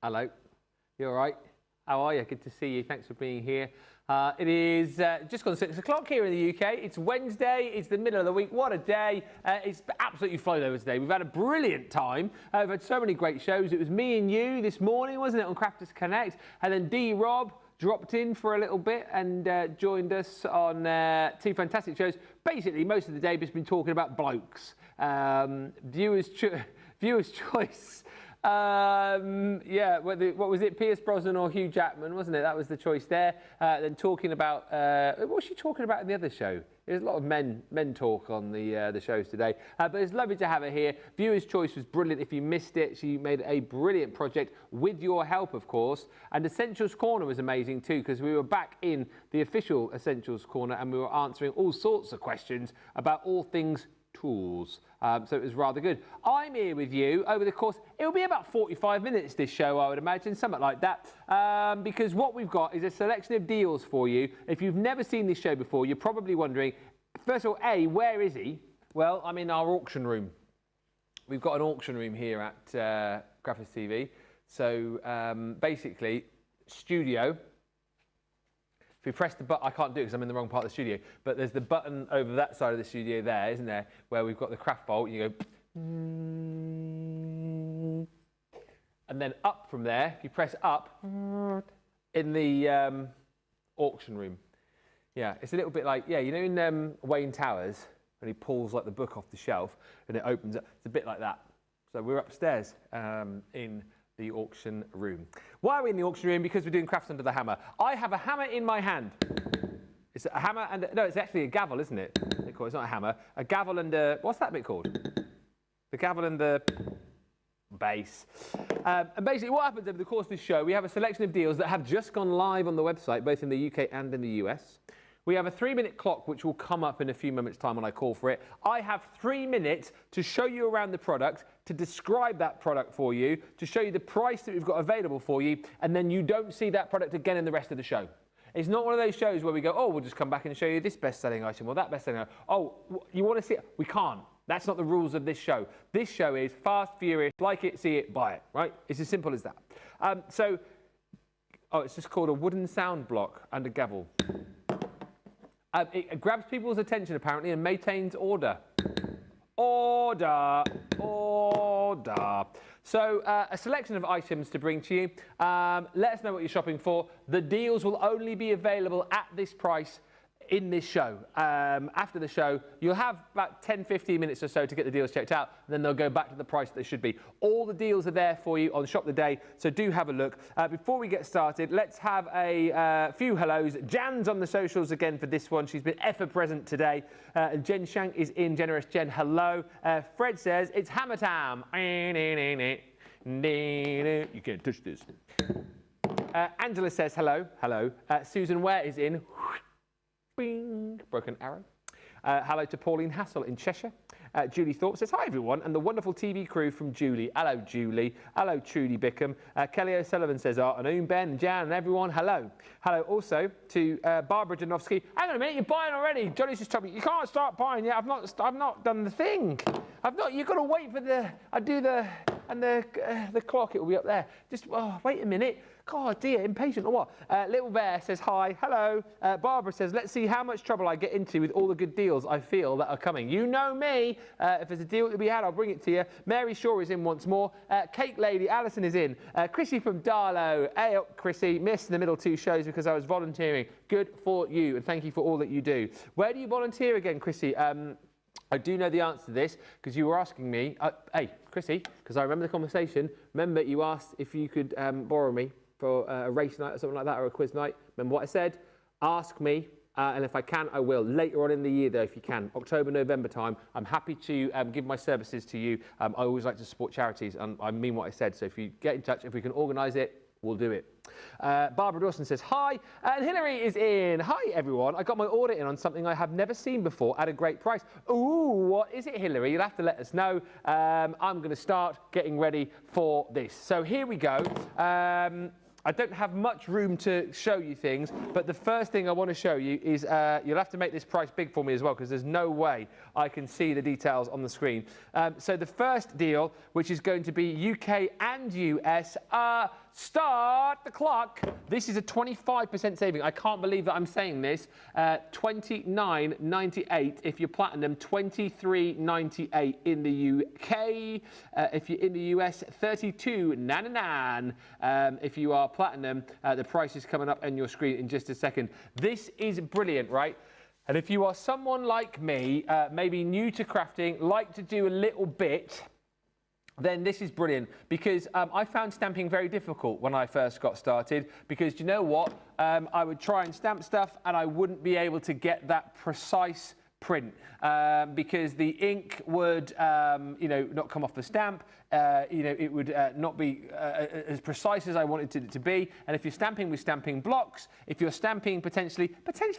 Hello. You all right? How are you? Good to see you. Thanks for being here. It is just gone 6 o'clock here in the UK. It's Wednesday. It's the middle of the week. What a day. It's absolutely flown over today. We've had a brilliant time. We've had so many great shows. It was me and you this morning, wasn't it, on Crafters Connect? And then D-Rob dropped in for a little bit and joined us on two fantastic shows. Basically, most of the day, we've been talking about blokes. Viewers' choice. Yeah, what was it? Pierce Brosnan or Hugh Jackman, wasn't it? That was the choice there. Then talking about what was she talking about in the other show? There's a lot of men talk on the shows today, but it's lovely to have her here. Viewer's choice was brilliant. If you missed it, she made a brilliant project with your help, of course. And Essentials Corner was amazing too, because we were back in the official Essentials Corner and we were answering all sorts of questions about all things tools. So it was rather good. I'm here with you over the course, it'll be about 45 minutes this show, I would imagine, something like that, because what we've got is a selection of deals for you. If you've never seen this show before, you're probably wondering, first of all, A, where is he? Well, I'm in our auction room. We've got an auction room here at Crafters TV. So basically, studio. If you press the button, I can't do it because I'm in the wrong part of the studio, but there's the button over that side of the studio there, isn't there, where we've got the craft bolt. You go, and then up from there, if you press up, in the auction room. Yeah, it's a little bit like, yeah, you know in Wayne Towers, when he pulls like the book off the shelf and it opens up, it's a bit like that. So we're upstairs in the auction room. Why are we in the auction room? Because we're doing crafts under the hammer. I have a hammer in my hand. It's a hammer and no, it's actually a gavel, isn't it? It's not a hammer. A gavel and a, what's that bit called? The gavel and the base. And basically what happens over the course of this show, we have a selection of deals that have just gone live on the website, both in the UK and in the US. We have a 3-minute clock, which will come up in a few moments' time when I call for it. I have 3 minutes to show you around the product, to describe that product for you, to show you the price that we've got available for you, and then you don't see that product again in the rest of the show. It's not one of those shows where we go, oh, we'll just come back and show you this best-selling item or that best-selling item. Oh, you want to see it? We can't. That's not the rules of this show. This show is fast, furious, like it, see it, buy it, right? It's as simple as that. It's just called a wooden sound block and a gavel. It grabs people's attention, apparently, and maintains order. Order. Order. So, a selection of items to bring to you. Let us know what you're shopping for. The deals will only be available at this price in this show. After the show, you'll have about 10-15 minutes or so to get the deals checked out, and then they'll go back to the price that they should be. All the deals are there for you on Shop the Day, so do have a look. Before we get started, let's have a few hellos. Jan's on the socials again for this one. She's been ever present today. Jen Shank is in. Generous Jen, hello. Fred says, it's hammer time. You can't touch this. Angela says, hello. Hello. Susan Ware is in. Bing, broken arrow. Hello to Pauline Hassel in Cheshire. Julie Thorpe says, hi everyone, and the wonderful TV crew from Julie. Hello Julie. Hello Trudy Bickham. Kelly O'Sullivan says, and Ben, Jan and everyone, hello. Hello also to Barbara Janowski. Hang on a minute, you're buying already. Johnny's just told me, you can't start buying yet. I've not done the thing. You've got to wait for the clock, it will be up there. Just, wait a minute. God dear, impatient or what? Little Bear says hi, hello. Barbara says, let's see how much trouble I get into with all the good deals I feel that are coming. You know me. If there's a deal to be had, I'll bring it to you. Mary Shaw is in once more. Cake Lady, Alison is in. Chrissy from Darlow. Hey up, Chrissy. Missed the middle two shows because I was volunteering. Good for you, and thank you for all that you do. Where do you volunteer again, Chrissy? I do know the answer to this because you were asking me. Hey, Chrissy, because I remember the conversation. Remember, you asked if you could borrow me for a race night or something like that, or a quiz night. Remember what I said? Ask me, and if I can, I will. Later on in the year, though, if you can, October, November time, I'm happy to give my services to you. I always like to support charities, and I mean what I said. So if you get in touch, if we can organise it, we'll do it. Barbara Dawson says, hi. And Hillary is in. Hi, everyone. I got my order in on something I have never seen before at a great price. Ooh, what is it, Hillary? You'll have to let us know. I'm going to start getting ready for this. So here we go. I don't have much room to show you things, but the first thing I want to show you is you'll have to make this price big for me as well, because there's no way I can see the details on the screen. So the first deal, which is going to be UK and US, start the clock. This is a 25% saving. I can't believe that I'm saying this. $29.98 if you're platinum, $23.98 in the UK. If you're in the US, $32.99 if you are platinum. The price is coming up on your screen in just a second. This is brilliant, right? And if you are someone like me, maybe new to crafting, like to do a little bit, then this is brilliant, because I found stamping very difficult when I first got started, because you know what? I would try and stamp stuff and I wouldn't be able to get that precise print because the ink would, not come off the stamp. It would not be as precise as I wanted it to be. And if you're stamping with stamping blocks, if you're stamping potentially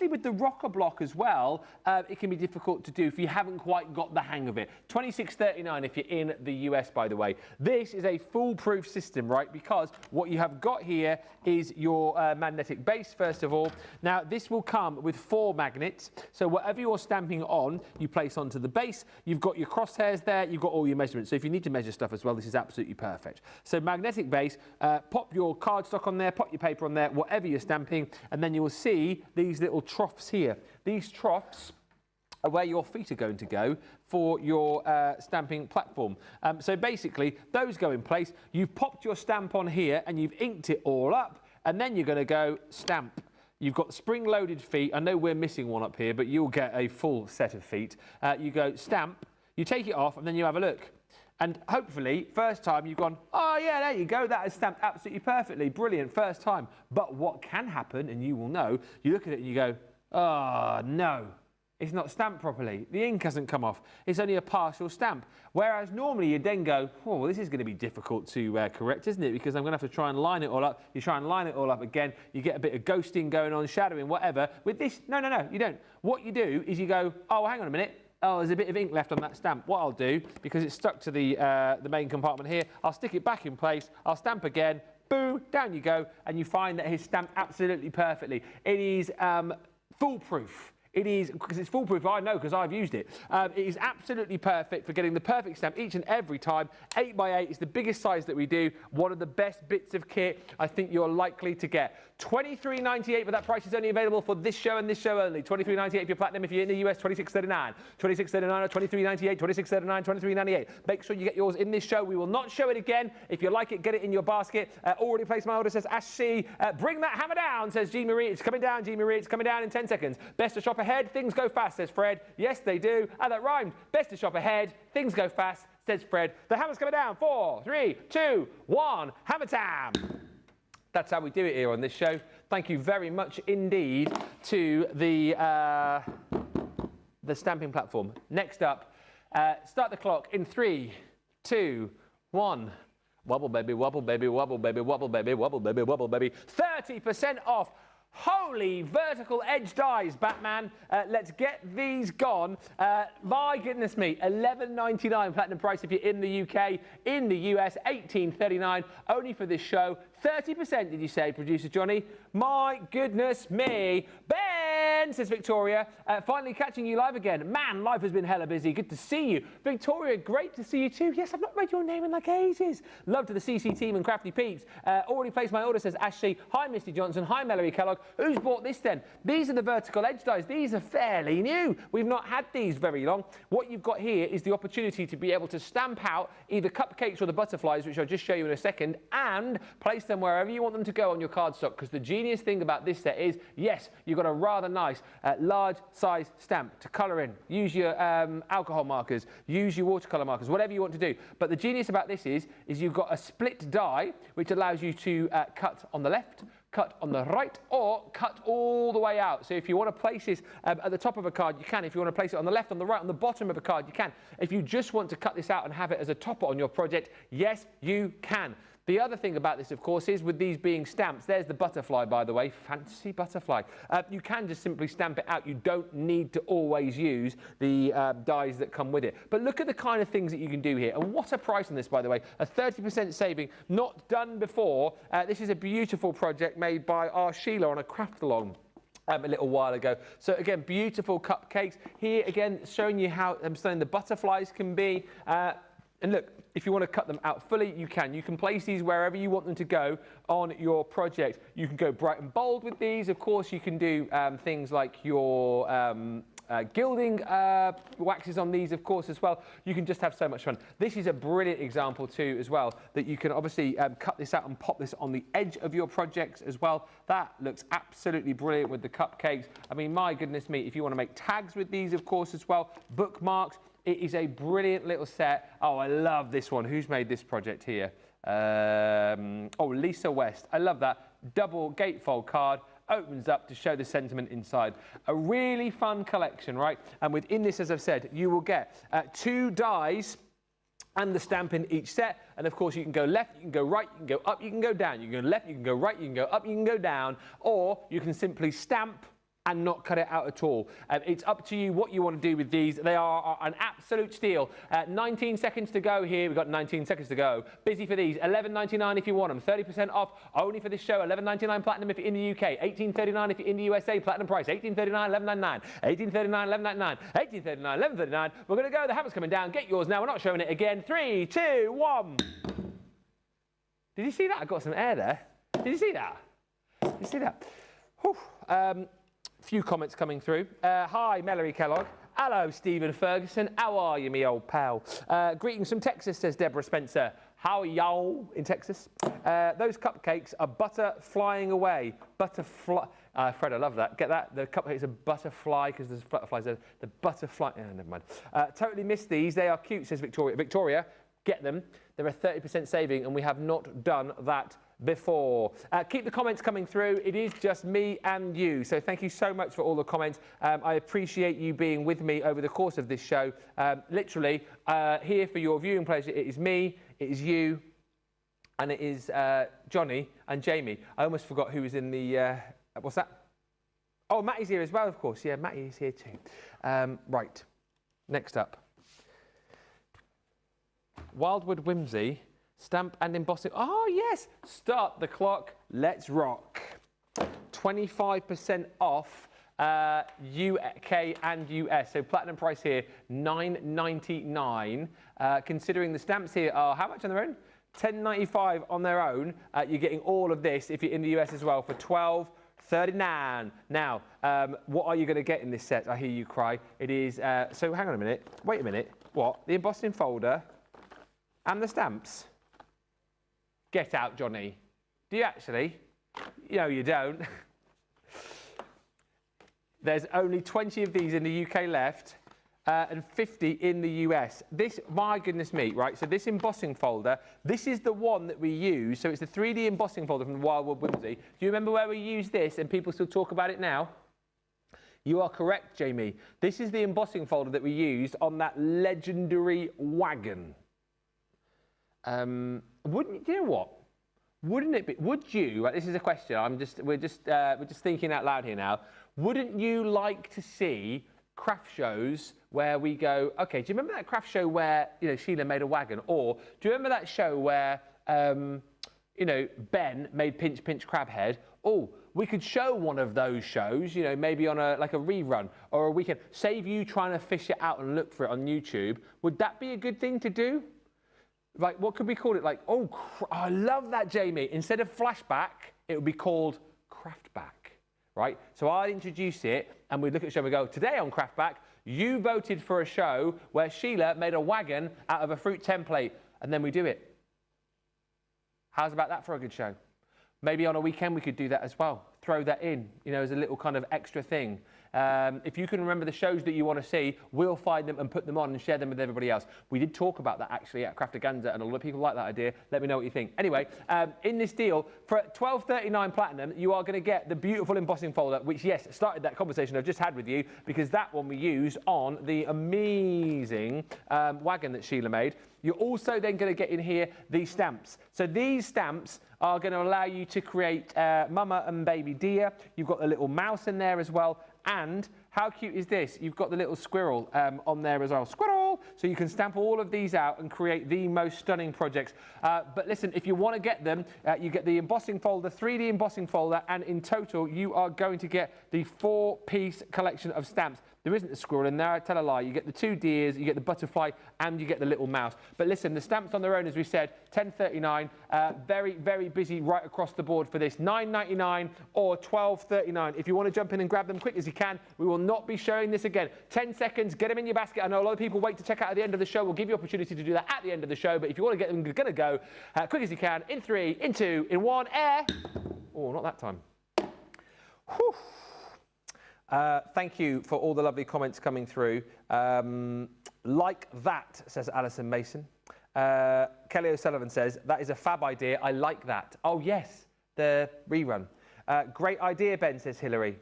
with the rocker block as well, it can be difficult to do if you haven't quite got the hang of it. $26.39 if you're in the US, by the way. This is a foolproof system, right? Because what you have got here is your magnetic base, first of all. Now, this will come with 4 magnets. So whatever you're stamping on, you place onto the base. You've got your crosshairs there. You've got all your measurements. So if you need to measure stuff as well, this is absolutely perfect. So magnetic base, pop your cardstock on there, pop your paper on there, whatever you're stamping, and then you will see these little troughs here. These troughs are where your feet are going to go for your stamping platform. So basically, those go in place. You've popped your stamp on here and you've inked it all up, and then you're going to go stamp. You've got spring-loaded feet. I know we're missing one up here, but you'll get a full set of feet. You go stamp, you take it off, and then you have a look. And hopefully, first time you've gone, oh yeah, there you go, that is stamped absolutely perfectly, brilliant, first time. But what can happen, and you will know, you look at it and you go, oh no, it's not stamped properly. The ink hasn't come off. It's only a partial stamp. Whereas normally you then go, oh, well, this is going to be difficult to correct, isn't it? Because I'm going to have to try and line it all up. You try and line it all up again. You get a bit of ghosting going on, shadowing, whatever. With this, no, you don't. What you do is you go, oh, hang on a minute. Oh, there's a bit of ink left on that stamp. What I'll do, because it's stuck to the main compartment here, I'll stick it back in place. I'll stamp again. Boom, down you go. And you find that it's stamped absolutely perfectly. It is foolproof. It is, because it's foolproof, I know, because I've used it. It is absolutely perfect for getting the perfect stamp each and every time. 8x8 is the biggest size that we do. One of the best bits of kit I think you're likely to get. $23.98, but that price is only available for this show and this show only. $23.98 if you're platinum. If you're in the US, $26.39. $26.39 or $23.98, $26.39, $23.98. Make sure you get yours in this show. We will not show it again. If you like it, get it in your basket. Already placed my order, says Ash C. Bring that hammer down, says Jean Marie. It's coming down, Jean Marie. It's coming down in 10 seconds. Best to shop ahead. Things go fast, says Fred. Yes, they do. That rhymed. Best to shop ahead. Things go fast, says Fred. The hammer's coming down. 4, 3, 2, 1. Hammer time. That's how we do it here on this show. Thank you very much indeed to the stamping platform. Next up, start the clock in 3, 2, 1. Wobble, baby, wobble, baby, wobble, baby, wobble, baby, wobble, baby, wobble, baby. 30% off. Holy vertical edge dies, Batman. Let's get these gone. My goodness me, $11.99 platinum price if you're in the UK. In the US, $18.39 only for this show. 30% did you say, producer Johnny? My goodness me. Ben, says Victoria, finally catching you live again. Man, life has been hella busy. Good to see you. Victoria, great to see you too. Yes, I've not read your name in like ages. Love to the CC team and Crafty Peeps. Already placed my order, says Ashley. Hi, Misty Johnson. Hi, Mallory Kellogg. Who's bought this then? These are the vertical edge dies. These are fairly new. We've not had these very long. What you've got here is the opportunity to be able to stamp out either cupcakes or the butterflies, which I'll just show you in a second, and place them wherever you want them to go on your cardstock. Because the genius thing about this set is, yes, you've got a rather nice large size stamp to colour in. Use your alcohol markers, use your watercolour markers, whatever you want to do. But the genius about this is you've got a split die, which allows you to cut on the left, cut on the right, or cut all the way out. So if you want to place this at the top of a card, you can. If you want to place it on the left, on the right, on the bottom of a card, you can. If you just want to cut this out and have it as a topper on your project, yes, you can. The other thing about this, of course, is with these being stamps, there's the butterfly, by the way, fancy butterfly. You can just simply stamp it out. You don't need to always use the dies that come with it. But look at the kind of things that you can do here. And what a price on this, by the way, a 30% saving, not done before. This is a beautiful project made by our Sheila on a craft-along a little while ago. So again, beautiful cupcakes. Here again, showing you how the butterflies can be. And look, if you want to cut them out fully, you can. You can place these wherever you want them to go on your project. You can go bright and bold with these. Of course, you can do things like your gilding waxes on these, of course, as well. You can just have so much fun. This is a brilliant example too, as well, that you can obviously cut this out and pop this on the edge of your projects as well. That looks absolutely brilliant with the cupcakes. I mean, my goodness me, if you want to make tags with these, of course, as well, bookmarks. It is a brilliant little set. Oh, I love this one. Who's made this project here? Oh, Lisa West. I love that. Double gatefold card. Opens up to show the sentiment inside. A really fun collection, right? And within this, as I've said, you will get 2 dies and the stamp in each set. And of course, you can go left, you can go right, you can go up, you can go down. You can go left, you can go right, you can go up, you can go down. Or you can simply stamp and not cut it out at all. It's up to you what you want to do with these. They are an absolute steal. 19 seconds to go here. We've got 19 seconds to go. Busy for these. $11.99 if you want them. 30% off only for this show. $11.99 platinum if you're in the UK. $18.39 if you're in the USA. Platinum price. $18.39, $11.99. $18.39, $11.99. $18.39, $11.39. We're going to go. The hammer's coming down. Get yours now. We're not showing it again. 3, 2, 1. Did you see that? I got some air there. Did you see that? Did you see that? Whew. Few comments coming through. Hi, Mallory Kellogg. Hello, Stephen Ferguson. How are you, me old pal? Greetings from Texas, says Deborah Spencer. How are y'all in Texas? Those cupcakes are butter flying away. Butterfly. Fred, I love that. Get that? The cupcakes are butterfly because there's butterflies there. The butterfly. Never mind. Totally missed these. They are cute, says Victoria. Victoria, get them. They're a 30% saving, and we have not done that before. Keep the comments coming through. It is just me and you. So thank you so much for all the comments. I appreciate you being with me over the course of this show. Literally, here for your viewing pleasure, it is me, it is you, and it is Johnny and Jamie. I almost forgot who was in the... what's that? Oh, Matty's here as well, of course. Yeah, Matty is here too. Right. Next up. Wildwood Whimsy. Stamp and embossing. Oh, yes. Start the clock. Let's rock. 25% off UK and US. So platinum price here, $9.99. Considering the stamps here are how much on their own? $10.95 on their own. You're getting all of this if you're in the US as well for $12.39. Now, what are you going to get in this set? I hear you cry. It is, so hang on a minute. Wait a minute. What? The embossing folder and the stamps? Get out, Johnny. Do you actually? No, you don't. There's only 20 of these in the UK left and 50 in the US. This, my goodness me, right? So this embossing folder, this is the one that we use. So it's the 3D embossing folder from Wildwood Whimsy. Do you remember where we used this and people still talk about it now? You are correct, Jamie. This is the embossing folder that we used on that legendary wagon. Wouldn't you know what? Wouldn't it be? Would you? Right, this is a question. We're just thinking out loud here now. Wouldn't you like to see craft shows where we go? Okay, do you remember that craft show where Sheila made a wagon, or do you remember that show where Ben made Pinch Crab Head? Oh, we could show one of those shows, maybe on a rerun or a weekend. Save you trying to fish it out and look for it on YouTube. Would that be a good thing to do? Like, what could we call it? Like, oh, I love that, Jamie. Instead of flashback, it would be called craftback, right? So I'd introduce it, and we'd look at the show and we go, today on Craftback, you voted for a show where Sheila made a wagon out of a fruit template, and then we do it. How's about that for a good show? Maybe on a weekend we could do that as well. Throw that in, as a little kind of extra thing. If you can remember the shows that you want to see, we'll find them and put them on and share them with everybody else. We did talk about that actually at Crafterganza, and a lot of people like that idea. Let me know what you think. Anyway, in this deal, for $12.39 platinum, you are going to get the beautiful embossing folder, which, yes, started that conversation I've just had with you, because that one we used on the amazing wagon that Sheila made. You're also then going to get in here these stamps. So these stamps are going to allow you to create Mama and Baby Deer. You've got a little mouse in there as well. And How cute is this? You've got the little squirrel on there as well. Squirrel! So you can stamp all of these out and create the most stunning projects. But listen, if you want to get them, you get the embossing folder, 3D embossing folder, and in total, you are going to get the 4-piece collection of stamps. There isn't a squirrel in there, I tell a lie. You get the 2 deers, you get the butterfly, and you get the little mouse. But listen, the stamps on their own, as we said, $10.39. Very, very busy right across the board for this. $9.99 or $12.39. If you want to jump in and grab them quick as you can, we will not be showing this again. 10 seconds, get them in your basket. I know a lot of people wait to check out at the end of the show. We'll give you opportunity to do that at the end of the show. But if you want to get them, you're going to go quick as you can. In 3, in 2, in 1, air. Oh, not that time. Whew. Thank you for all the lovely comments coming through. Like that, says Alison Mason. Kelly O'Sullivan says, that is a fab idea. I like that. Oh, yes, the rerun. Great idea, Ben, says Hillary.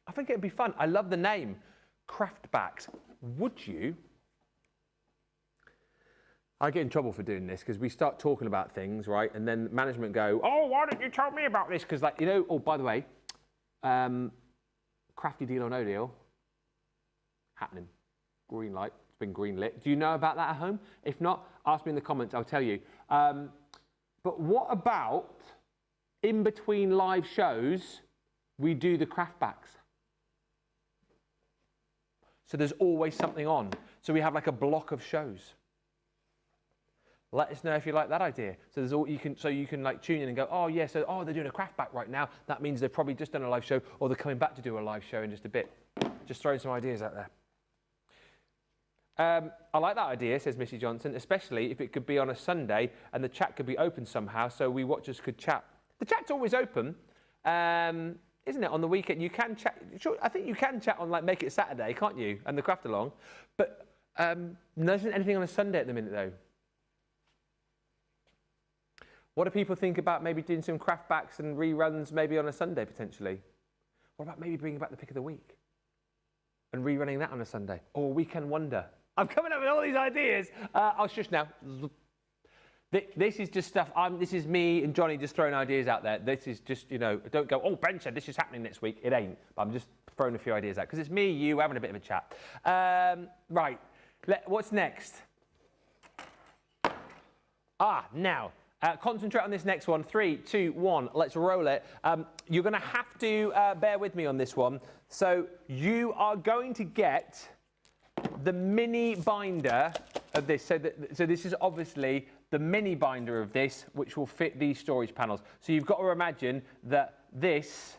I think it'd be fun. I love the name, Craftbacks. Would you? I get in trouble for doing this because we start talking about things, right? And then management go, oh, why didn't you tell me about this? Because, like, you know, oh, by the way, crafty deal or no deal, happening. Green light, it's been green lit. Do you know about that at home? If not, ask me in the comments, I'll tell you. But what about in between live shows, we do the craft backs? So there's always something on. So we have like a block of shows. Let us know if you like that idea. So there's all you can like tune in and go, oh yeah, so they're doing a craft back right now. That means they've probably just done a live show, or they're coming back to do a live show in just a bit. Just throwing some ideas out there. I like that idea, says Missy Johnson, especially if it could be on a Sunday and the chat could be open somehow, so we watchers could chat. The chat's always open, isn't it? On the weekend, you can chat. Sure, I think you can chat on like Make It Saturday, can't you? And the craft along, but there isn't anything on a Sunday at the minute though. What do people think about maybe doing some craft backs and reruns maybe on a Sunday potentially? What about maybe bringing back the pick of the week and rerunning that on a Sunday? Or a weekend wonder? I'm coming up with all these ideas. I'll shush now. This is just stuff, this is me and Johnny just throwing ideas out there. This is just, you know, don't go, oh, Ben said this is happening next week. It ain't. But I'm just throwing a few ideas out because it's me, you, having a bit of a chat. Right, what's next? Now. Concentrate on this next one. 3, 2, 1. Let's roll it. You're going to have to bear with me on this one. So you are going to get the mini binder of this. So this is obviously the mini binder of this, which will fit these storage panels. So you've got to imagine that this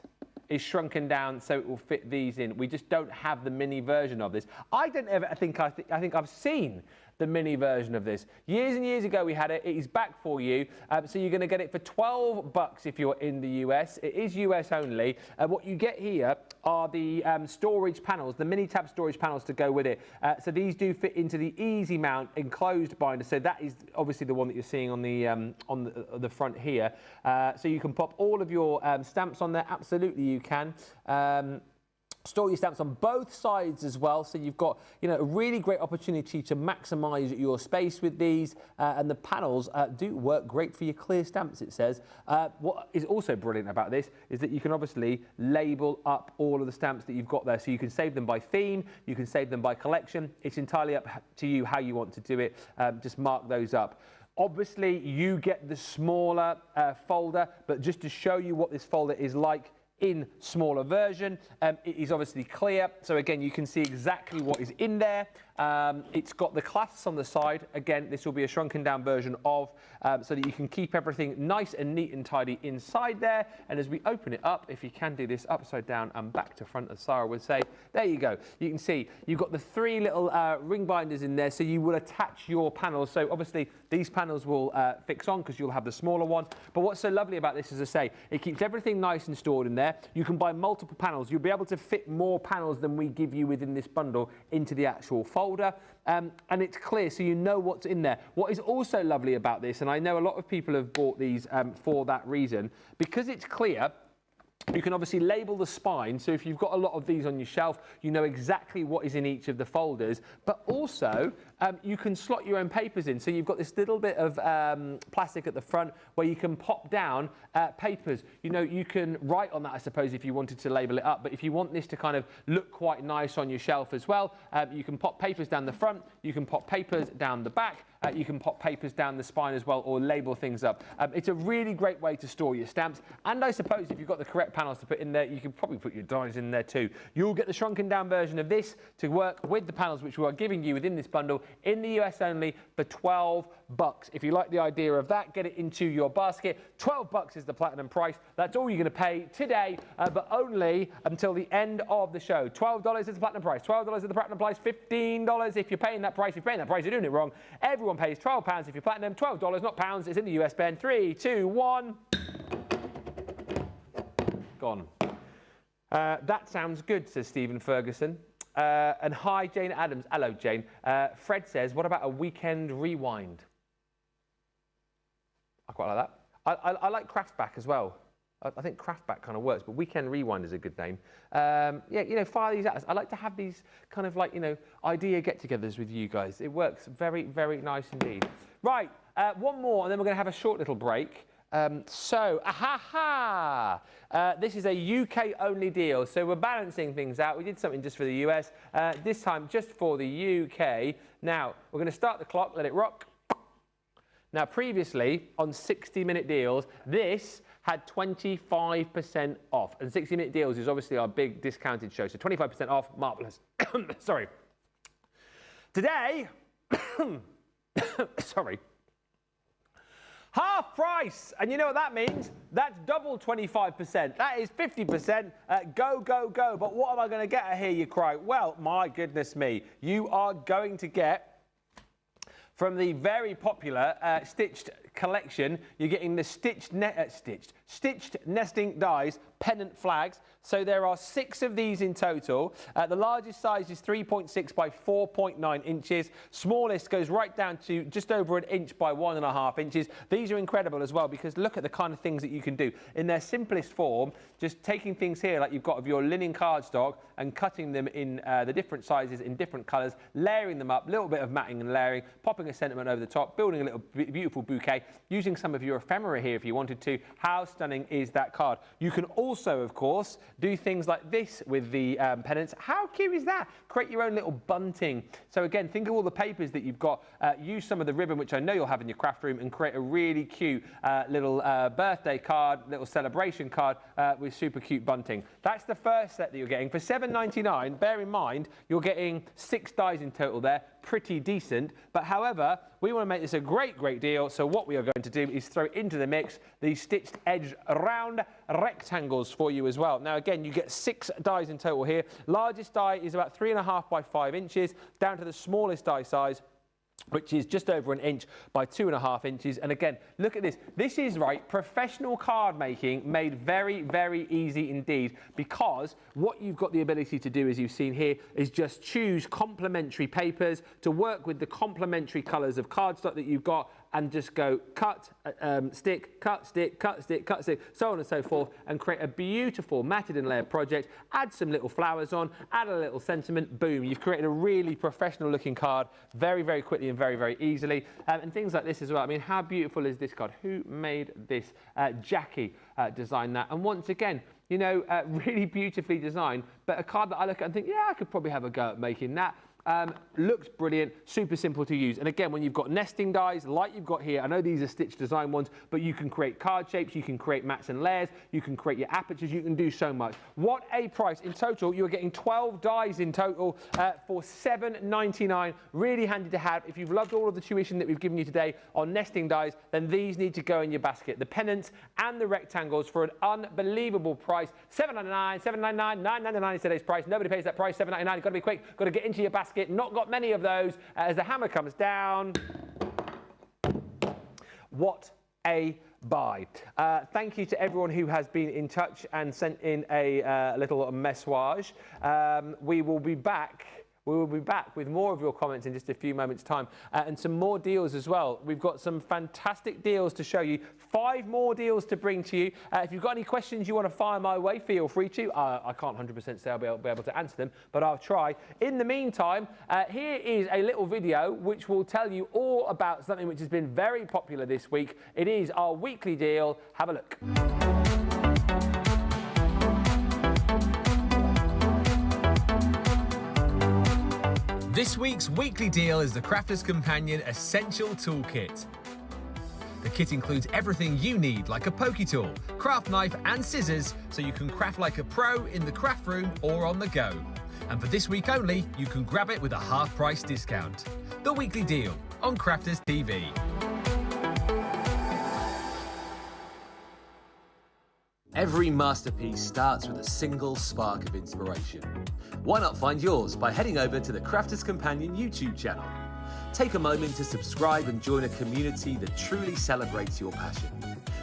is shrunken down so it will fit these in. We just don't have the mini version of this. I think I've seen the mini version of this. Years and years ago we had it. It is back for you. So you're going to get it for $12 if you're in the US. It is US only. What you get here are the storage panels, the mini tab storage panels to go with it. So these do fit into the easy mount enclosed binder. So that is obviously the one that you're seeing on the front here. So you can pop all of your stamps on there. Absolutely you can. Store your stamps on both sides as well, so you've got, you know, a really great opportunity to maximise your space with these, and the panels do work great for your clear stamps, it says. What is also brilliant about this is that you can obviously label up all of the stamps that you've got there, so you can save them by theme, you can save them by collection. It's entirely up to you how you want to do it. Just mark those up. Obviously, you get the smaller folder, but just to show you what this folder is like in smaller version, it is obviously clear, so again you can see exactly what is in there. It's got the clasps on the side. Again, this will be a shrunken down version of, so that you can keep everything nice and neat and tidy inside there. And as we open it up, if you can do this upside down and back to front, as Sarah would say, there you go. You can see you've got the 3 little ring binders in there, so you will attach your panels. So obviously these panels will fix on because you'll have the smaller one. But what's so lovely about this, as I say, it keeps everything nice and stored in there. You can buy multiple panels. You'll be able to fit more panels than we give you within this bundle into the actual folder. And it's clear, so you know what's in there. What is also lovely about this, and I know a lot of people have bought these for that reason, because it's clear, You can obviously label the spine, so if you've got a lot of these on your shelf, you know exactly what is in each of the folders, but also you can slot your own papers in. So you've got this little bit of plastic at the front where you can pop down papers. You know, you can write on that, I suppose, if you wanted to label it up, but if you want this to kind of look quite nice on your shelf as well, you can pop papers down the front, you can pop papers down the back, you can pop papers down the spine as well, or label things up. It's a really great way to store your stamps, and I suppose if you've got the correct panels to put in there, you can probably put your dies in there too. You'll get the shrunken down version of this to work with the panels which we are giving you within this bundle in the US only for $12. If you like the idea of that, get it into your basket. $12 is the platinum price. That's all you're going to pay today, but only until the end of the show. $12 is the platinum price. $12 is the platinum price. $15 if you're paying that price. If you're paying that price, you're doing it wrong. Everyone pays £12 if you're platinum. $12, not pounds. It's in the US, Ben. 3, 2, 1. Gone. That sounds good, says Stephen Ferguson. And hi, Jane Adams. Hello, Jane. Fred says, what about a weekend rewind? I quite like that. I like craftback as well. I think craftback kind of works, but weekend rewind is a good name. Yeah, you know, fire these at us. I like to have these kind of like, you know, idea get-togethers with you guys. It works very, very nice indeed. Right, one more, and then we're going to have a short little break. This is a UK-only deal, so we're balancing things out. We did something just for the US, this time just for the UK. Now, we're going to start the clock, let it rock. Now, previously, on 60-minute deals, this had 25% off. And 60-minute deals is obviously our big discounted show, so 25% off, marvellous. Sorry. Today, sorry. Half price, and you know what that means? That's double 25%. That is 50%. Go, go, go. But what am I going to get, I hear you cry? Well, my goodness me. You are going to get, from the very popular Stitched collection, you're getting the stitched nesting dies, pennant flags. So there are 6 of these in total. The largest size is 3.6 by 4.9 inches. Smallest goes right down to just over an inch by 1.5 inches. These are incredible as well because look at the kind of things that you can do. In their simplest form, just taking things here like you've got of your linen cardstock and cutting them in the different sizes in different colours, layering them up, a little bit of matting and layering, popping a sentiment over the top, building a little beautiful bouquet, using some of your ephemera here if you wanted to. How stunning is that card? You can also, of course, do things like this with the pennants. How cute is that? Create your own little bunting. So again, think of all the papers that you've got. Use some of the ribbon, which I know you'll have in your craft room, and create a really cute little birthday card, little celebration card with super cute bunting. That's the first set that you're getting. For $7.99, bear in mind, you're getting 6 dies in total there. Pretty decent. But however, we want to make this a great, great deal. So what we are going to do is throw into the mix these stitched edge round rectangles for you as well. Now, again, you get 6 dies in total here. Largest die is about 3.5 by 5 inches, down to the smallest die size, which is just over an inch by 2.5 inches. And again, look at this. This is, right, professional card making made very, very easy indeed, because what you've got the ability to do, as you've seen here, is just choose complementary papers to work with the complementary colours of cardstock that you've got, and just go cut, stick, cut, stick, cut, stick, cut, stick, so on and so forth, and create a beautiful matted and layered project. Add some little flowers on, add a little sentiment, boom, you've created a really professional looking card very, very quickly and very, very easily. And things like this as well. I mean, how beautiful is this card? Who made this? Jackie designed that. And once again, you know, really beautifully designed, but a card that I look at and think, yeah, I could probably have a go at making that. Looks brilliant, super simple to use. And again, when you've got nesting dies like you've got here, I know these are stitch design ones, but you can create card shapes, you can create mats and layers, you can create your apertures, you can do so much. What a price. In total, you're getting 12 dies in total for $7.99. Really handy to have. If you've loved all of the tuition that we've given you today on nesting dies, then these need to go in your basket. The pennants and the rectangles for an unbelievable price. $7.99, $7.99, $9.99 is today's price. Nobody pays that price. $7.99. You've got to be quick. Got to get into your basket. Not got many of those. As the hammer comes down, what a buy. Thank you to everyone who has been in touch and sent in a little message. We will be back We will be back with more of your comments in just a few moments' time and some more deals as well. We've got some fantastic deals to show you, 5 more deals to bring to you. If you've got any questions you want to fire my way, feel free to. I can't 100% say I'll be able to answer them, but I'll try. In the meantime, here is a little video which will tell you all about something which has been very popular this week. It is our weekly deal. Have a look. This week's weekly deal is the Crafter's Companion Essential Toolkit. The kit includes everything you need, like a pokey tool, craft knife and scissors, so you can craft like a pro in the craft room or on the go. And for this week only, you can grab it with a half-price discount. The weekly deal on Crafters TV. Every masterpiece starts with a single spark of inspiration. Why not find yours by heading over to the Crafter's Companion YouTube channel? Take a moment to subscribe and join a community that truly celebrates your passion.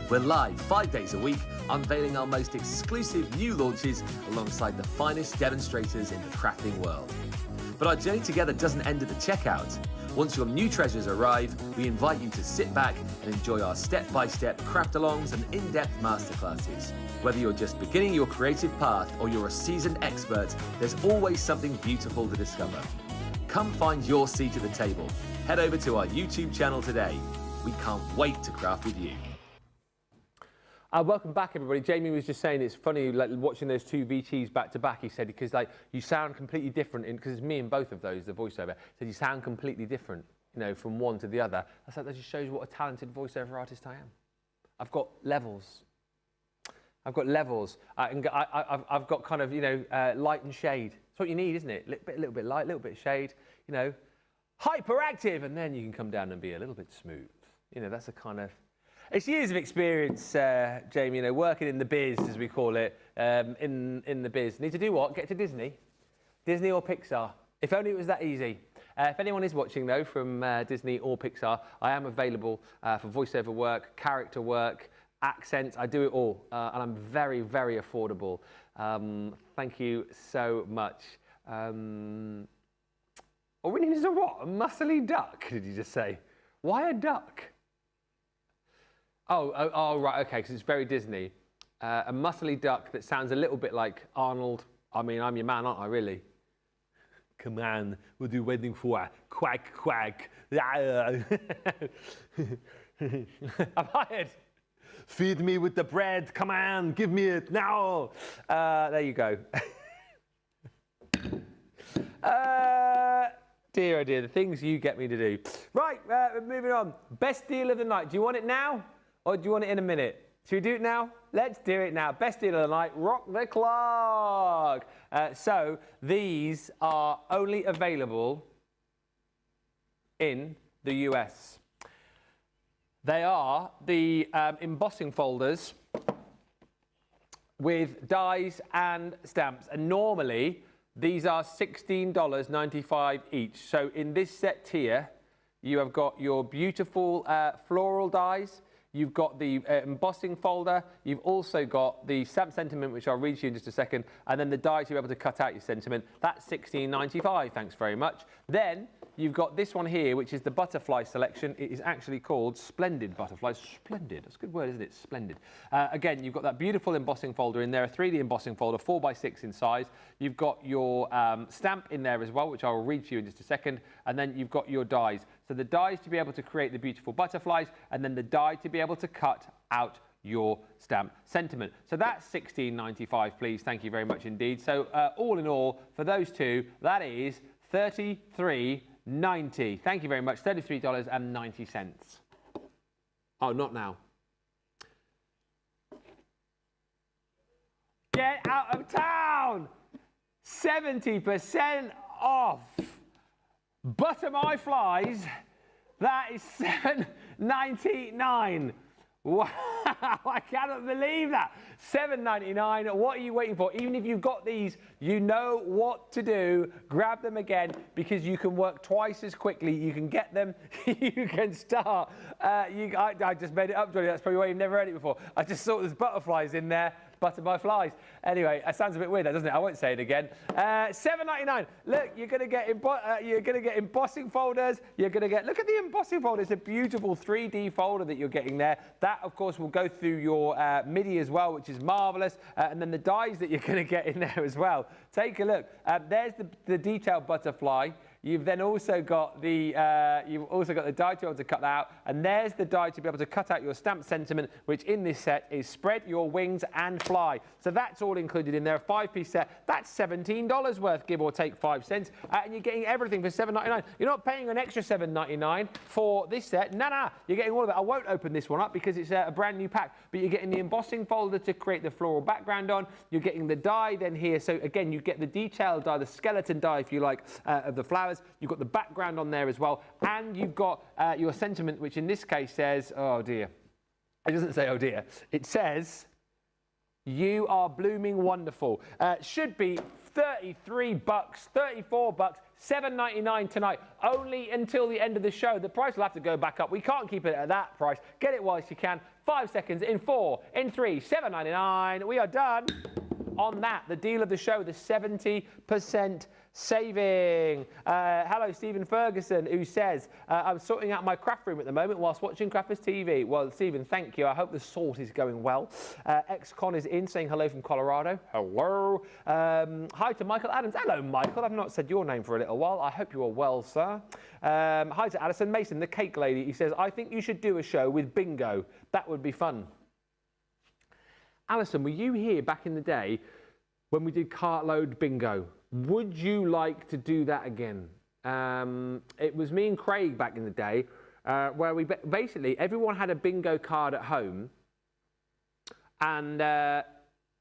We're live 5 days a week, unveiling our most exclusive new launches alongside the finest demonstrators in the crafting world. But our journey together doesn't end at the checkout. Once your new treasures arrive, we invite you to sit back and enjoy our step-by-step craft-alongs and in-depth masterclasses. Whether you're just beginning your creative path or you're a seasoned expert, there's always something beautiful to discover. Come find your seat at the table. Head over to our YouTube channel today. We can't wait to craft with you. Welcome back, everybody. Jamie was just saying it's funny, like watching those 2 VTs back to back. He said because like you sound completely different, because it's me in both of those. The voiceover said you sound completely different, you know, from one to the other. I said that just shows what a talented voiceover artist I am. I've got levels. I've got levels. I've got kind of, you know, light and shade. That's what you need, isn't it? A little bit light, a little bit shade. You know, hyperactive, and then you can come down and be a little bit smooth. You know, that's a kind of. It's years of experience, Jamie, you know, working in the biz, as we call it, in the biz. Need to do what? Get to Disney? Disney or Pixar? If only it was that easy. If anyone is watching, though, from Disney or Pixar, I am available for voiceover work, character work, accents. I do it all, and I'm very, very affordable. Thank you so much. All we need is a what? A muscly duck, did you just say? Why a duck? Oh, right, okay, because it's very Disney. A muscly duck that sounds a little bit like Arnold. I mean, I'm your man, aren't I, really? Come on, we'll do wedding for quack, quack. I'm hired. Feed me with the bread, come on, give me it now. There you go. Dear, oh dear, the things you get me to do. Right, moving on. Best deal of the night. Do you want it now? Or do you want it in a minute? Should we do it now? Let's do it now. Best deal of the night, rock the clock. So these are only available in the US. They are the embossing folders with dies and stamps. And normally these are $16.95 each. So in this set here, you have got your beautiful floral dies. You've got the embossing folder. You've also got the stamp sentiment, which I'll read to you in just a second, and then the die to be able to cut out your sentiment. That's $16.95, thanks very much. Then you've got this one here, which is the butterfly selection. It is actually called Splendid Butterflies. Splendid, that's a good word, isn't it? Splendid. Again, you've got that beautiful embossing folder in there, a 3D embossing folder, 4x6 in size. You've got your stamp in there as well, which I'll read to you in just a second, and then you've got your dies. So the dies to be able to create the beautiful butterflies, and then the die to be able to cut out your stamp sentiment. So that's $16.95, please. Thank you very much indeed. So all in all, for those two, that is $33.90. Thank you very much. $33.90. Oh, not now. Get out of town! 70% off. Butter my flies. That is $7.99. Wow, I cannot believe that. $7.99. What are you waiting for? Even if you've got these, you know what to do. Grab them again, because you can work twice as quickly. You can get them. You can start. I just made it up, Johnny. That's probably why you've never heard it before. I just thought there's butterflies in there. Butter by flies. Anyway, it sounds a bit weird, doesn't it? I won't say it again. $7.99. Look, you're going to get embossing folders. You're going to get, look at the embossing folder. It's a beautiful 3D folder that you're getting there. That, of course, will go through your MIDI as well, which is marvelous. And then the dies that you're going to get in there as well. Take a look. There's the detailed butterfly. You've then also got the die to be able to cut that out, and there's the die to be able to cut out your stamp sentiment, which in this set is spread your wings and fly. So that's all included in there. A 5-piece set. That's $17 worth, give or take 5 cents, and you're getting everything for $7.99. You're not paying an extra $7.99 for this set. Nah, you're getting all of it. I won't open this one up because it's a brand new pack, but you're getting the embossing folder to create the floral background on. You're getting the die then here. So again, you get the detailed die, the skeleton die, if you like, of the flowers. You've got the background on there as well, and you've got your sentiment, which in this case says, oh dear. It doesn't say, oh dear. It says, you are blooming wonderful. Should be $33, $34, $7.99 tonight, only until the end of the show. The price will have to go back up. We can't keep it at that price. Get it whilst you can. 5 seconds, in 4, in 3, $7.99. We are done on that. The deal of the show, the 70% saving. Hello, Stephen Ferguson, who says, I'm sorting out my craft room at the moment whilst watching Crafters TV. Well, Stephen, thank you. I hope the sort is going well. Ex-Con is in, saying hello from Colorado. Hello. Hi to Michael Adams. Hello, Michael. I've not said your name for a little while. I hope you are well, sir. Hi to Alison Mason, the cake lady. He says, I think you should do a show with bingo. That would be fun. Alison, were you here back in the day when we did cartload bingo? Would you like to do that again? It was me and Craig back in the day, where we basically, everyone had a bingo card at home, and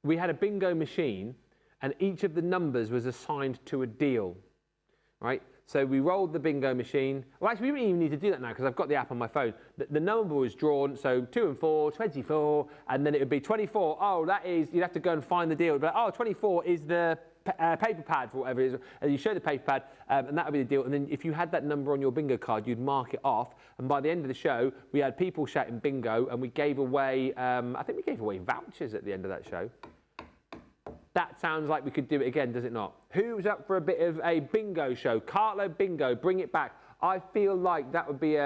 we had a bingo machine, and each of the numbers was assigned to a deal, right? So we rolled the bingo machine. Well, actually, we don't even need to do that now because I've got the app on my phone. The number was drawn, so 2 and 4, 24, and then it would be 24. Oh, that is, you'd have to go and find the deal. But, oh, 24 is the paper pad for whatever it is. And you show the paper pad, and that would be the deal. And then if you had that number on your bingo card, you'd mark it off. And by the end of the show, we had people shouting bingo, and we gave away, I think we gave away vouchers at the end of that show. That sounds like we could do it again, does it not? Who's up for a bit of a bingo show? Cartload bingo, bring it back. I feel like that would be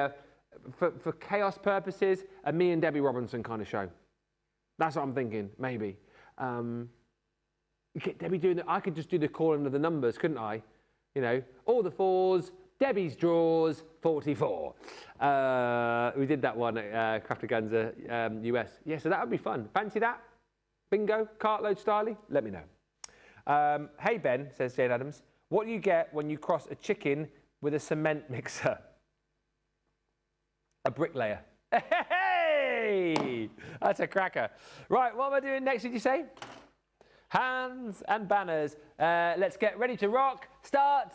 for chaos purposes, a me and Debbie Robinson kind of show. That's what I'm thinking, maybe. Get Debbie doing it. I could just do the calling of the numbers, couldn't I? You know, all the 4s, Debbie's draws, 44. We did that one at Crafterganza US. Yeah, so that would be fun. Fancy that? Bingo, cartload styling? Let me know. Hey Ben, says Jane Adams, what do you get when you cross a chicken with a cement mixer? A bricklayer. Hey! That's a cracker. Right, what am I doing next, did you say? Hands and banners. Let's get ready to rock. Start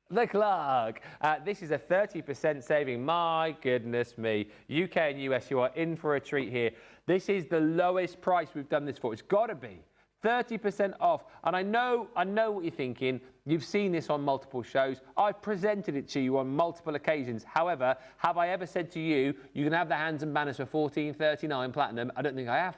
the clock. This is a 30% saving. My goodness me. UK and US, you are in for a treat here. This is the lowest price we've done this for. It's got to be 30% off. And I know what you're thinking. You've seen this on multiple shows. I've presented it to you on multiple occasions. However, have I ever said to you, you can have the hands and banners for $14.39 platinum? I don't think I have.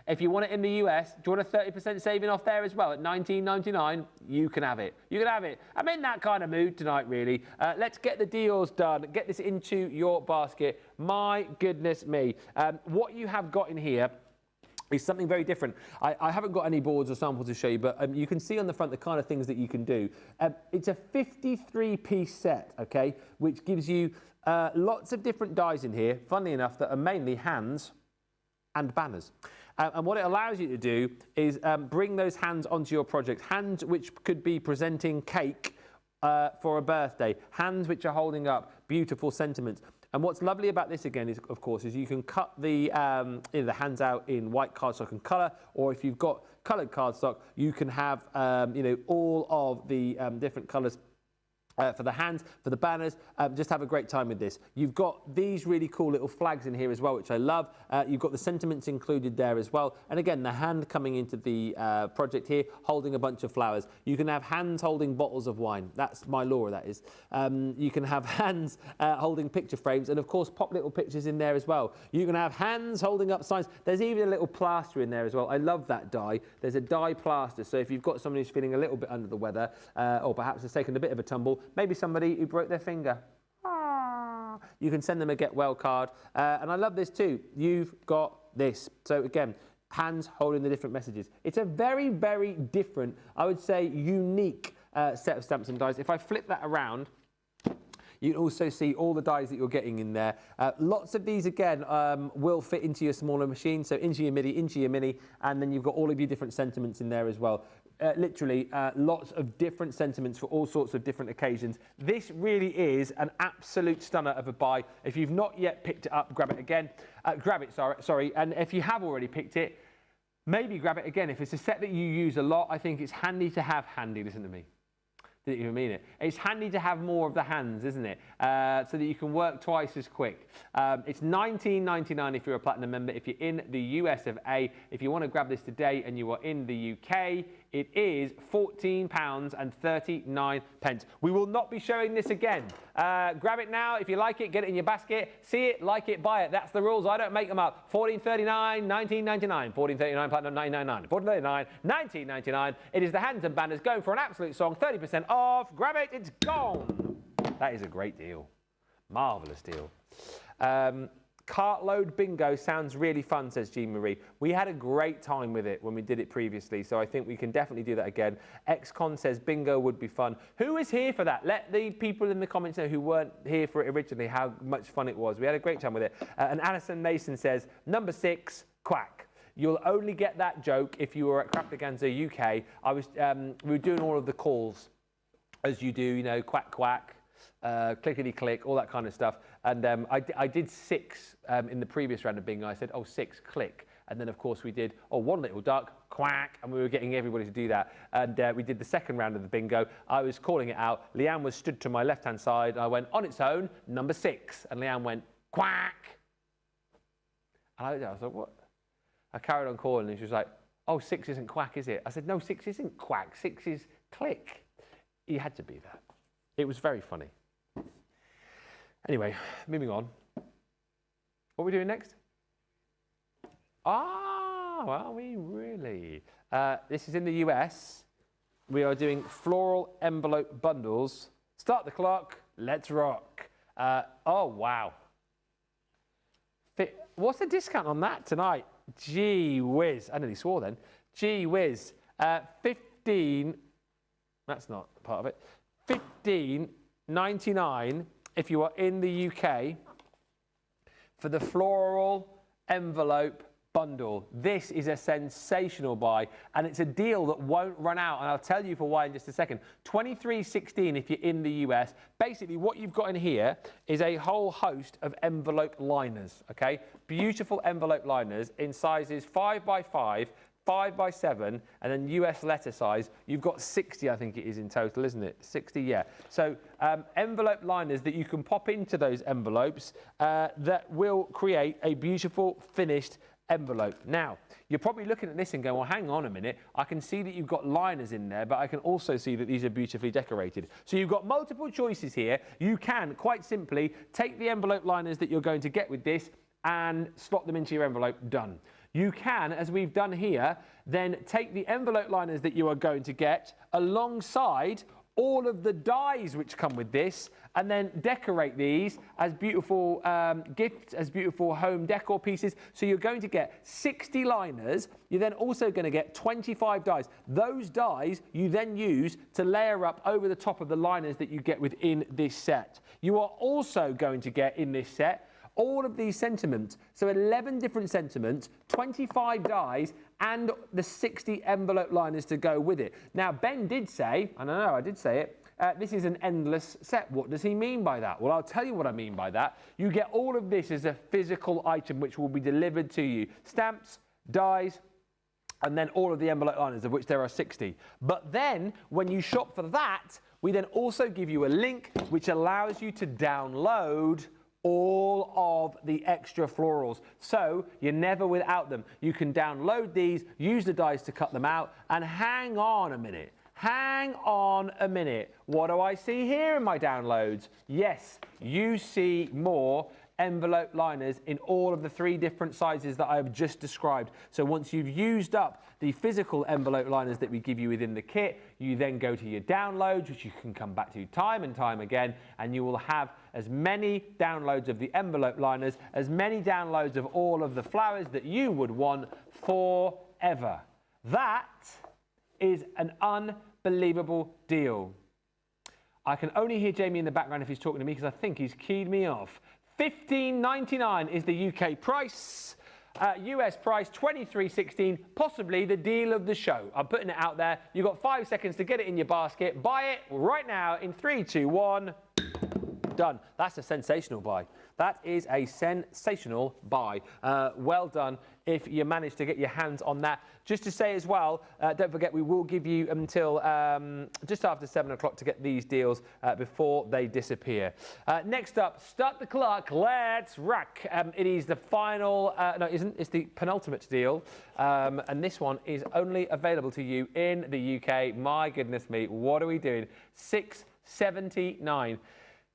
If you want it in the US, do you want a 30% saving off there as well at $19.99? You can have it. You can have it. I'm in that kind of mood tonight, really. Let's get the deals done. Get this into your basket. My goodness me. What you have got in here is something very different. I haven't got any boards or samples to show you, but you can see on the front the kind of things that you can do. It's a 53-piece set, okay, which gives you lots of different dies in here, funnily enough, that are mainly hands and banners. And what it allows you to do is bring those hands onto your project. Hands which could be presenting cake for a birthday. Hands which are holding up beautiful sentiments. And what's lovely about this again is, of course, is you can cut the hands out in white cardstock and colour, or if you've got coloured cardstock, you can have all of the different colours for the hands, for the banners, just have a great time with this. You've got these really cool little flags in here as well, which I love. You've got the sentiments included there as well. And again, the hand coming into the project here, holding a bunch of flowers. You can have hands holding bottles of wine. That's my Laura, that is. You can have hands holding picture frames, and of course, pop little pictures in there as well. You can have hands holding up signs. There's even a little plaster in there as well. I love that die. There's a die plaster, so if you've got someone who's feeling a little bit under the weather, or perhaps has taken a bit of a tumble, maybe somebody who broke their finger. You can send them a get well card. And I love this too. You've got this. So again, hands holding the different messages. It's a very, very different, I would say, unique set of stamps and dies. If I flip that around, you can also see all the dies that you're getting in there. Lots of these, again, will fit into your smaller machine, so into your MIDI, into your Mini, and then you've got all of your different sentiments in there as well. Literally, lots of different sentiments for all sorts of different occasions. This really is an absolute stunner of a buy. If you've not yet picked it up, grab it again. Sorry. And if you have already picked it, maybe grab it again. If it's a set that you use a lot, I think it's handy to have handy. Listen to me. Didn't even mean it. It's handy to have more of the hands, isn't it? So that you can work twice as quick. It's $19.99 if you're a Platinum member. If you're in the US of A, if you want to grab this today and you are in the UK, it is £14.39. We will not be showing this again. Grab it now. If you like it, get it in your basket. See it, like it, buy it. That's the rules. I don't make them up. $14.39, $19.99. $14.39, Platinum $9.99. $14.39, $19.99. It is the hands and banners going for an absolute song. 30% off. Grab it. It's gone. That is a great deal. Marvellous deal. Cartload bingo sounds really fun, says Jean Marie. We had a great time with it when we did it previously, so I think we can definitely do that again. XCon says bingo would be fun. Who was here for that? Let the people in the comments know who weren't here for it originally how much fun it was. We had a great time with it. And Alison Mason says, number 6, quack. You'll only get that joke if you were at Crafterganza UK. We were doing all of the calls, as you do, you know, quack, quack. Clickety click, all that kind of stuff. And I did 6 in the previous round of bingo. I said, oh, 6, click. And then, of course, we did, oh, one little duck, quack, and we were getting everybody to do that. And we did the second round of the bingo. I was calling it out. Leanne was stood to my left-hand side. I went, on its own, number 6. And Leanne went, quack. And I was like, what? I carried on calling, and she was like, oh, 6 isn't quack, is it? I said, no, 6 isn't quack. 6 is click. You had to be that. It was very funny. Anyway, moving on. What are we doing next? Are we really? This is in the US. We are doing floral envelope bundles. Start the clock. Let's rock. Oh, wow. What's the discount on that tonight? Gee whiz. I nearly swore then. Gee whiz. 15. That's not part of it. $15.99 if you are in the UK for the floral envelope bundle. This is a sensational buy, and it's a deal that won't run out, and I'll tell you for why in just a second. $23.16 if you're in the US. Basically, what you've got in here is a whole host of envelope liners, okay? Beautiful envelope liners in sizes 5x5, 5x7, and then US letter size. You've got 60, I think it is in total, isn't it? 60, yeah. So envelope liners that you can pop into those envelopes that will create a beautiful finished envelope. Now, you're probably looking at this and going, well, hang on a minute. I can see that you've got liners in there, but I can also see that these are beautifully decorated. So you've got multiple choices here. You can, quite simply, take the envelope liners that you're going to get with this and slot them into your envelope. Done. You can, as we've done here, then take the envelope liners that you are going to get alongside all of the dies which come with this, and then decorate these as beautiful gifts, as beautiful home decor pieces. So you're going to get 60 liners. You're then also going to get 25 dies. Those dies you then use to layer up over the top of the liners that you get within this set. You are also going to get in this set all of these sentiments, so 11 different sentiments, 25 dies, and the 60 envelope liners to go with it. Now, Ben did say, and I know I did say it, this is an endless set. What does he mean by that? Well, I'll tell you what I mean by that. You get all of this as a physical item which will be delivered to you. Stamps, dies, and then all of the envelope liners, of which there are 60. But then, when you shop for that, We then also give you a link which allows you to download all of the extra florals. So you're never without them. You can download these, use the dies to cut them out, and hang on a minute. Hang on a minute. What do I see here in my downloads? Yes, you see more envelope liners in all of the 3 different sizes that I have just described. So once you've used up the physical envelope liners that we give you within the kit, you then go to your downloads, which you can come back to time and time again, and you will have as many downloads of the envelope liners, as many downloads of all of the flowers that you would want forever. That is an unbelievable deal. I can only hear Jamie in the background if he's talking to me because I think he's keyed me off. $15.99 is the UK price. US price $23.16, possibly the deal of the show. I'm putting it out there. You've got 5 seconds to get it in your basket. Buy it right now in 3, 2, 1. Done. That's a sensational buy. That is a sensational buy. Well done if you manage to get your hands on that. Just to say as well, don't forget we will give you until just after 7 o'clock to get these deals before they disappear. Next up, start the clock. Let's rock. It is the final, no, it isn't. It's the penultimate deal. And this one is only available to you in the UK. My goodness me, what are we doing? $6.79.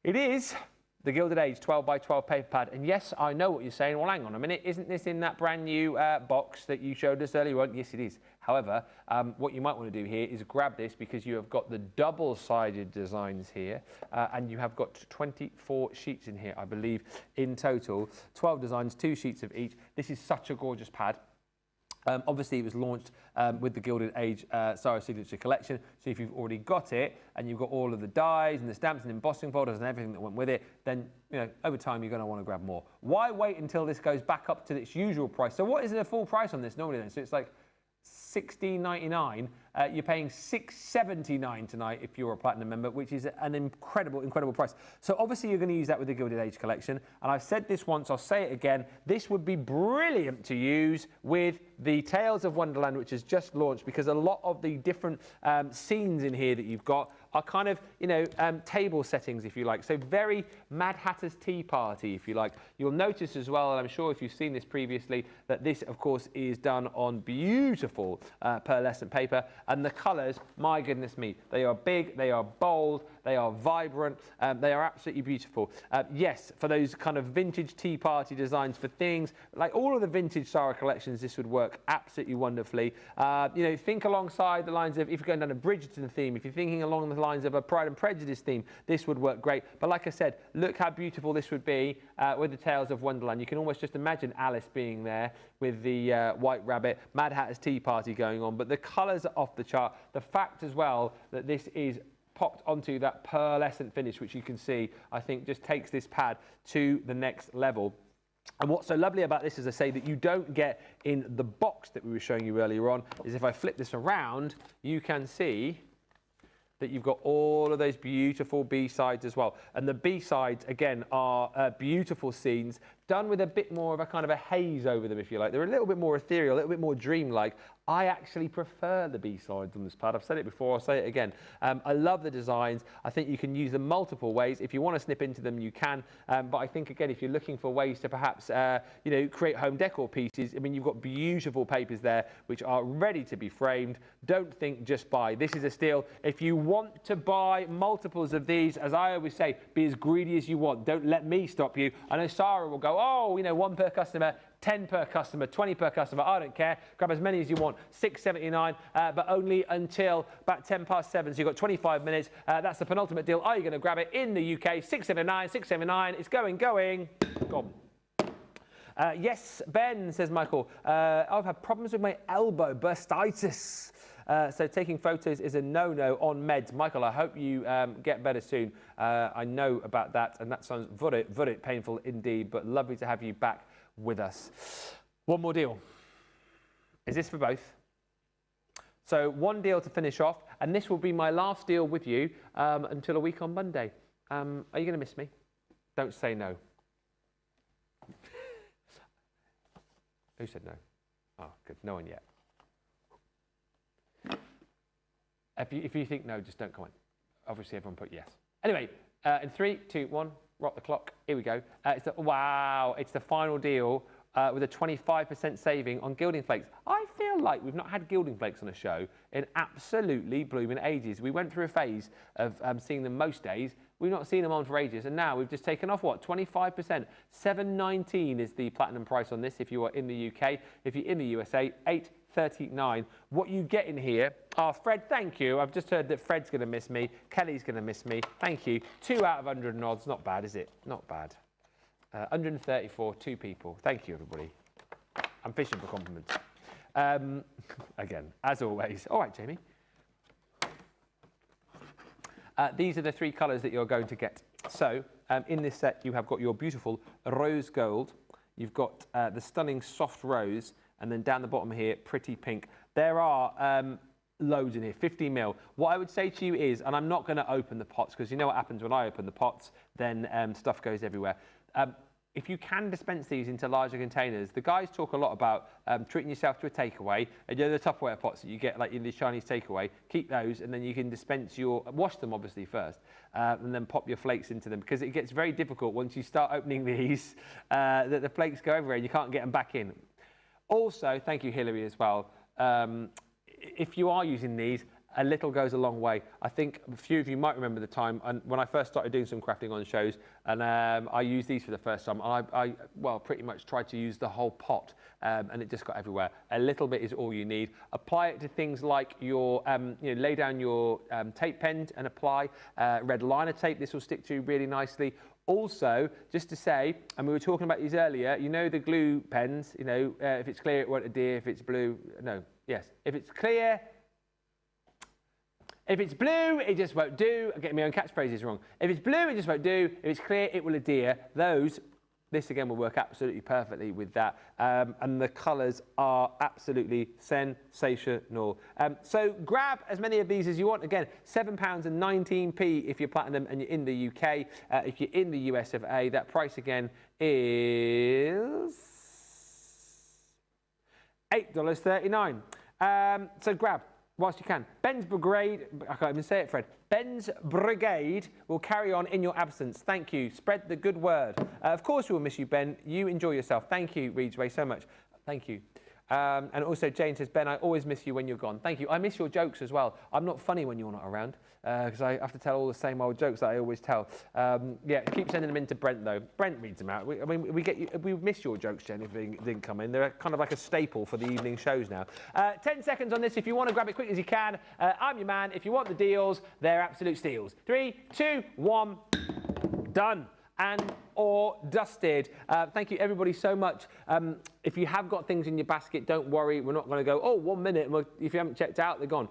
It is the Gilded Age 12 by 12 paper pad. And yes, I know what you're saying. Well, hang on a minute. Isn't this in that brand new box that you showed us earlier on? Yes, it is. However, what you might want to do here is grab this because you have got the double-sided designs here. And you have got 24 sheets in here, I believe, in total. 12 designs, 2 sheets of each. This is such a gorgeous pad. Obviously, it was launched with the Gilded Age Sarah Signature Collection. So if you've already got it and you've got all of the dies and the stamps and embossing folders and everything that went with it, then over time you're going to want to grab more. Why wait until this goes back up to its usual price? So what is the full price on this normally then? So it's like $16.99. You're paying $6.79 tonight if you're a platinum member, which is an incredible, incredible price. So obviously you're going to use that with the Gilded Age collection. And I've said this once, I'll say it again. This would be brilliant to use with the Tales of Wonderland, which has just launched, because a lot of the different scenes in here that you've got are kind of, table settings, if you like. So very Mad Hatter's Tea Party, if you like. You'll notice as well, and I'm sure if you've seen this previously, that this, of course, is done on beautiful pearlescent paper. And the colours, my goodness me, they are big, they are bold, they are vibrant, they are absolutely beautiful. Yes, for those kind of vintage tea party designs for things, like all of the vintage Sarah collections, this would work absolutely wonderfully. Think alongside the lines of, if you're going down a Bridgerton theme, if you're thinking along the lines of a Pride and Prejudice theme, this would work great. But like I said, look how beautiful this would be with the Tales of Wonderland. You can almost just imagine Alice being there with the White Rabbit, Mad Hatter's Tea Party going on. But the colours are off the chart. The fact as well that this is popped onto that pearlescent finish, which you can see, I think just takes this pad to the next level. And what's so lovely about this, as I say, that you don't get in the box that we were showing you earlier on, is if I flip this around, you can see that you've got all of those beautiful B-sides as well. And the B-sides, again, are beautiful scenes done with a bit more of a kind of a haze over them, if you like. They're a little bit more ethereal, a little bit more dreamlike. I actually prefer the B-sides on this pad. I've said it before, I'll say it again. I love the designs. I think you can use them multiple ways. If you want to snip into them, you can. But I think, again, if you're looking for ways to perhaps, create home decor pieces, I mean, you've got beautiful papers there which are ready to be framed. Don't think just buy. This is a steal. If you want to buy multiples of these, as I always say, be as greedy as you want. Don't let me stop you. I know Sarah will go, 1 per customer, 10 per customer, 20 per customer, I don't care. Grab as many as you want. $6.79, but only until about 7:10. So you've got 25 minutes. That's the penultimate deal. Are you going to grab it in the UK? $6.79, $6.79. It's going. Gone. Yes, Ben, says Michael. I've had problems with my elbow, bursitis. So taking photos is a no-no on meds. Michael, I hope you get better soon. I know about that, and that sounds very painful indeed, but lovely to have you back with us. One more deal. Is this for both? So one deal to finish off, and this will be my last deal with you until a week on Monday. Are you going to miss me? Don't say no. Who said no? Oh, good. No one yet. If you think no, just don't comment. Obviously, everyone put yes. Anyway, in 3, 2, 1, rock the clock. Here we go. Wow, it's the final deal with a 25% saving on Gilding flakes. I feel like we've not had Gilding flakes on a show in absolutely blooming ages. We went through a phase of seeing them most days. We've not seen them on for ages, and now we've just taken off, what, 25%? $7.19 is the platinum price on this if you are in the UK. If you're in the USA, $8.39. What you get in here are, Fred, thank you. I've just heard that Fred's going to miss me. Kelly's going to miss me. Thank you. 2 out of 100 nods. Not bad, is it? Not bad. 134, 2 people. Thank you, everybody. I'm fishing for compliments. Again, as always. All right, Jamie. These are the 3 colours that you're going to get. So, in this set, you have got your beautiful rose gold. You've got the stunning soft rose. And then down the bottom here, pretty pink. There are loads in here, 50 mil. What I would say to you is, and I'm not going to open the pots, because you know what happens when I open the pots, then stuff goes everywhere. If you can dispense these into larger containers, the guys talk a lot about treating yourself to a takeaway. And you know the Tupperware pots that you get like in the Chinese takeaway, keep those, and then you can dispense wash them obviously first, and then pop your flakes into them, because it gets very difficult once you start opening these, that the flakes go everywhere and you can't get them back in. Also, thank you, Hilary, as well. If you are using these, a little goes a long way. I think a few of you might remember the time when I first started doing some crafting on shows, and I used these for the first time. And I pretty much tried to use the whole pot, and it just got everywhere. A little bit is all you need. Apply it to things like your, lay down your tape pen and apply red liner tape. This will stick to really nicely. Also, just to say, and we were talking about these earlier, you know the glue pens, if it's clear, it won't adhere. If it's blue, no, yes. If it's clear, if it's blue, it just won't do. I'm getting my own catchphrases wrong. If it's blue, it just won't do. If it's clear, it will adhere. This again will work absolutely perfectly with that. And the colours are absolutely sensational. So grab as many of these as you want. Again, £7.19 if you're platinum and you're in the UK. If you're in the US of A, that price again is $8.39. So grab whilst you can. Ben's Brigade, I can't even say it, Fred. Ben's Brigade will carry on in your absence. Thank you. Spread the good word. Of course we will miss you, Ben. You enjoy yourself. Thank you, Reedsway, so much. Thank you. And also Jane says, Ben, I always miss you when you're gone. Thank you. I miss your jokes as well. I'm not funny when you're not around, because I have to tell all the same old jokes that I always tell. Yeah, keep sending them in to Brent, though. Brent reads them out. We miss your jokes, Jen, if they didn't come in. They're kind of like a staple for the evening shows now. 10 seconds on this if you want to grab it quick as you can. I'm your man. If you want the deals, they're absolute steals. 3, 2, 1, done. And or dusted. Thank you everybody so much. If you have got things in your basket, don't worry. We're not going to go, oh, 1 minute. If you haven't checked out, they're gone.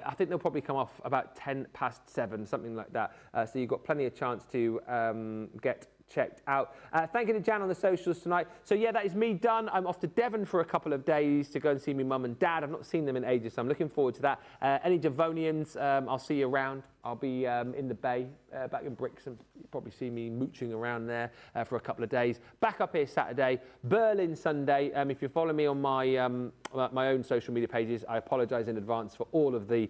I think they'll probably come off about 7:10, something like that. So you've got plenty of chance to get checked out. Thank you to Jan on the socials tonight. So yeah, that is me done. I'm off to Devon for a couple of days to go and see my mum and dad. I've not seen them in ages, so I'm looking forward to that. Any Devonians, I'll see you around. I'll be in the bay, back in Brixham. You'll probably see me mooching around there for a couple of days. Back up here Saturday, Berlin Sunday. If you follow me on my own social media pages, I apologise in advance for all of the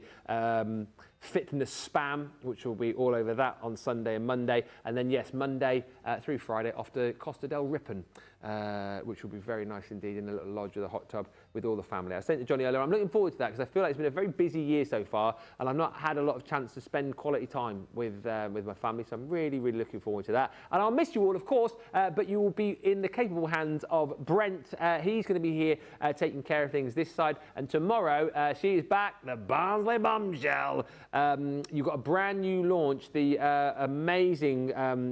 fitness spam, which will be all over that on Sunday and Monday. And then, yes, Monday through Friday off to Costa del Ripon, which will be very nice indeed, in a little lodge with a hot tub with all the family. I said to Johnny earlier, I'm looking forward to that because I feel like it's been a very busy year so far and I've not had a lot of chance to spend quality time with my family. So I'm really, really looking forward to that. And I'll miss you all, of course, but you will be in the capable hands of Brent. He's going to be here taking care of things this side. And tomorrow, she is back, the Barnsley Bombshell. You've got a brand new launch, the amazing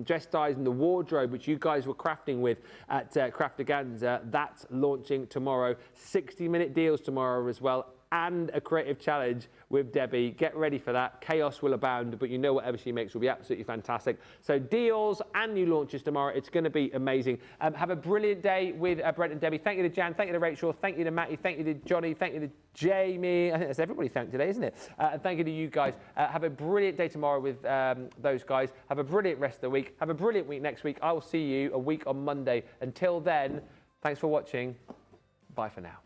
dress dyes and the wardrobe, which you guys were crafting with at Crafterganza. That's launching tomorrow. 60-minute deals tomorrow as well, and a creative challenge with Debbie. Get ready for that. Chaos will abound, but you know whatever she makes will be absolutely fantastic. So deals and new launches tomorrow. It's going to be amazing. Have a brilliant day with Brent and Debbie. Thank you to Jan. Thank you to Rachel. Thank you to Matty. Thank you to Johnny. Thank you to Jamie. I think that's everybody thanked today, isn't it? And thank you to you guys. Have a brilliant day tomorrow with those guys. Have a brilliant rest of the week. Have a brilliant week next week. I will see you a week on Monday. Until then, thanks for watching. Bye for now.